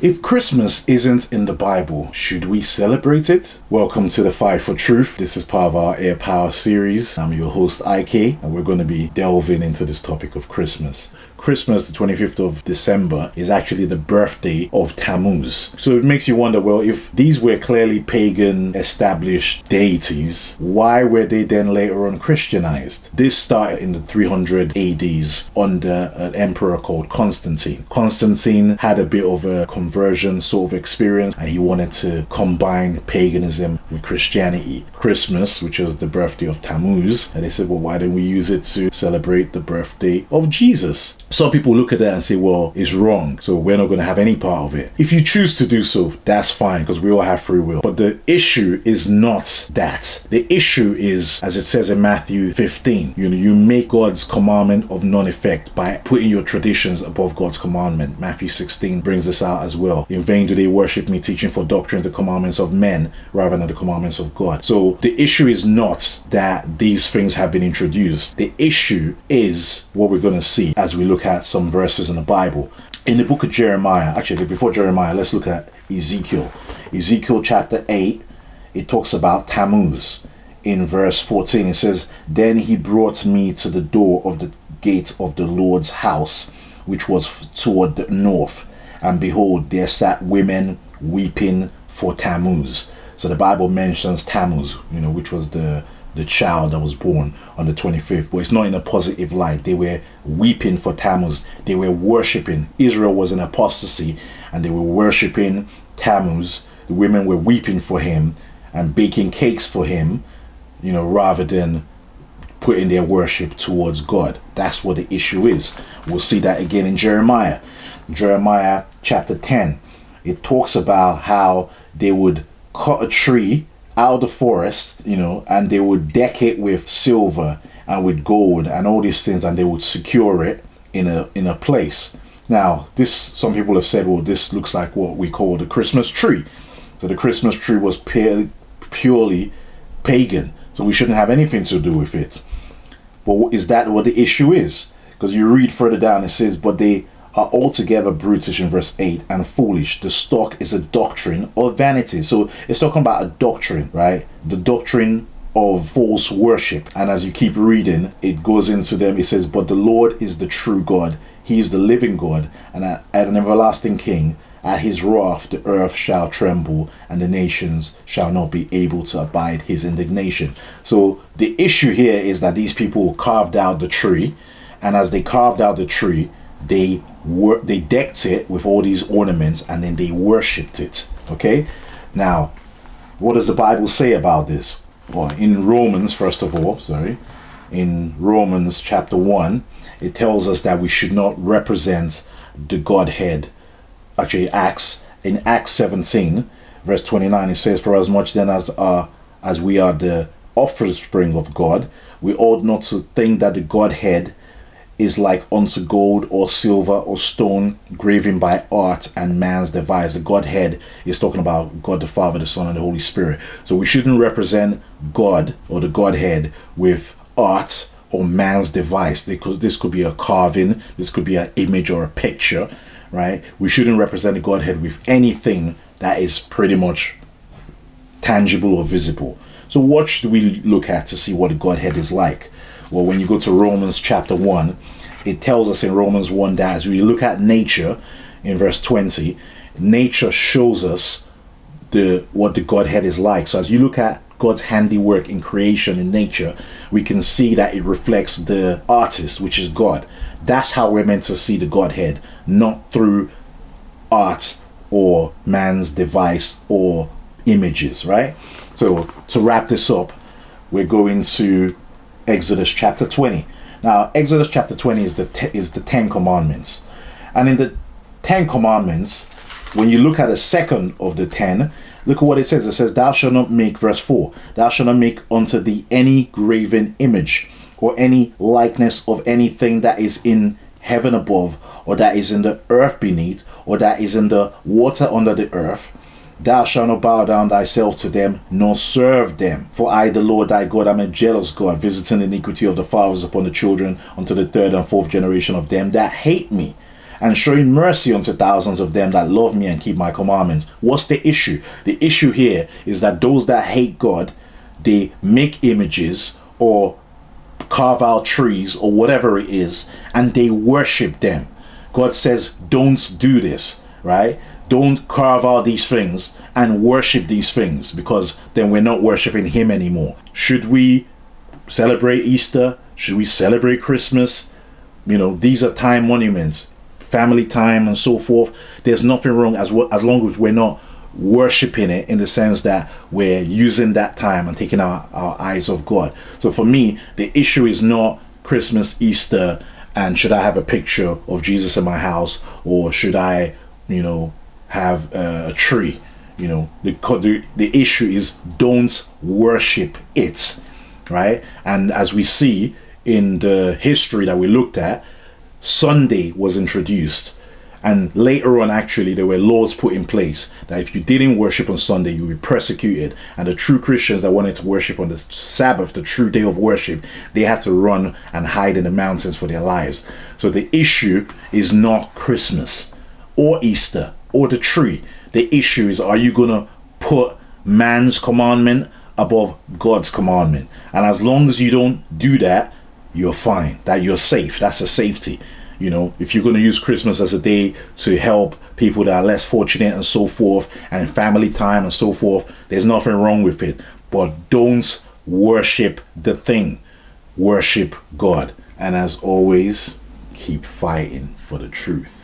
If Christmas isn't in the Bible, should we celebrate it? Welcome to the Fight for Truth. This is part of our Air Power series. I'm your host, IK, and we're going to be delving into this topic of Christmas. Christmas, the 25th of December, is actually the birthday of Tammuz. So it makes you wonder, well, if these were clearly pagan established deities, why were they then later on Christianized? This started in the 300 ADs under an emperor called Constantine. Constantine had a bit of a conversion sort of experience, and he wanted to combine paganism with Christianity. Christmas, which was the birthday of Tammuz, and they said, well, why don't we use it to celebrate the birthday of Jesus? Some people look at that and say, well, it's wrong, so we're not going to have any part of it. If you choose to do so, that's fine, because we all have free will. But the issue is not that. The issue is, as it says in Matthew 15, you make God's commandment of none effect by putting your traditions above God's commandment. Matthew 16 brings this out as well. In vain do they worship me, teaching for doctrine the commandments of men rather than the commandments of God. So the issue is not that these things have been introduced. The issue is what we're going to see as we look at some verses in the Bible. In the book of Jeremiah, actually before Jeremiah, let's look at Ezekiel. Ezekiel chapter 8, it talks about Tammuz. In verse 14, it says, "Then he brought me to the door of the gate of the Lord's house, which was toward the north. And behold, there sat women weeping for Tammuz." So the Bible mentions Tammuz, which was the child that was born on the 25th, but it's not in a positive light. They were weeping for Tammuz. They were worshipping. Israel was in apostasy, and they were worshipping Tammuz. The women were weeping for him and baking cakes for him, rather than putting their worship towards God. That's what the issue is. We'll see that again in Jeremiah. Jeremiah chapter 10, it talks about how they would cut a tree out of the forest, and they would deck it with silver and with gold and all these things, and they would secure it in a place. Now, some people have said, well, this looks like what we call the Christmas tree. So the Christmas tree was purely pagan, so we shouldn't have anything to do with it. But is that what the issue is? Because you read further down, it says, "But they are altogether brutish," in verse 8, "and foolish. The stock is a doctrine of vanity." So it's talking about a doctrine, right? The doctrine of false worship. And as you keep reading, it goes into them. It says, "But the Lord is the true God. He is the living God, and at an everlasting King. At his wrath the earth shall tremble, and the nations shall not be able to abide his indignation." So the issue here is that these people carved out the tree, and as they carved out the tree, they decked it with all these ornaments, and then they worshipped it. Okay, now what does the Bible say about this? Well, in Romans, in Romans chapter 1, it tells us that we should not represent the Godhead. Actually, in Acts 17 verse 29, it says, "For as much then as we are the offspring of God, we ought not to think that the Godhead is like unto gold or silver or stone graven by art and man's device." The Godhead is talking about God the Father, the Son, and the Holy Spirit. So we shouldn't represent God or the Godhead with art or man's device. This could be a carving, this could be an image or a picture, right? We shouldn't represent the Godhead with anything that is pretty much tangible or visible. So what should we look at to see what the Godhead is like? Well, when you go to Romans chapter 1, it tells us in Romans 1 that as we look at nature, in verse 20, nature shows us what the Godhead is like. So as you look at God's handiwork in creation, in nature, we can see that it reflects the artist, which is God. That's how we're meant to see the Godhead, not through art or man's device or images, right? So to wrap this up, we're going to Exodus chapter 20. Now, Exodus chapter 20 is the 10 Commandments. And in the 10 Commandments, when you look at the second of the 10, look at what it says. It says, "Thou shalt not make," verse 4, "thou shalt not make unto thee any graven image or any likeness of anything that is in heaven above, or that is in the earth beneath, or that is in the water under the earth. Thou shalt not bow down thyself to them, nor serve them. For I, the Lord thy God, am a jealous God, visiting the iniquity of the fathers upon the children unto the third and fourth generation of them that hate me, and showing mercy unto thousands of them that love me and keep my commandments. What's the issue? The issue here is that those that hate God, they make images or carve out trees or whatever it is, and they worship them. God says, don't do this, right? Don't carve out these things and worship these things, because then we're not worshiping him anymore. Should we celebrate Easter? Should we celebrate Christmas? These are time monuments, family time and so forth. There's nothing wrong as long as we're not worshiping it in the sense that we're using that time and taking our eyes off God. So for me, the issue is not Christmas, Easter, and should I have a picture of Jesus in my house, or should I, have a tree. The issue is don't worship it, right? And as we see in the history that we looked at, Sunday was introduced, and later on actually there were laws put in place that if you didn't worship on Sunday, you would be persecuted. And the true Christians that wanted to worship on the Sabbath, the true day of worship, they had to run and hide in the mountains for their lives. So the issue is not Christmas or Easter or the tree. The issue is, are you gonna put man's commandment above God's commandment? And as long as you don't do that, you're fine, that you're safe. That's a safety. If you're going to use Christmas as a day to help people that are less fortunate and so forth, and family time and so forth, there's nothing wrong with it. But don't worship the thing. Worship God. And as always, keep fighting for the truth.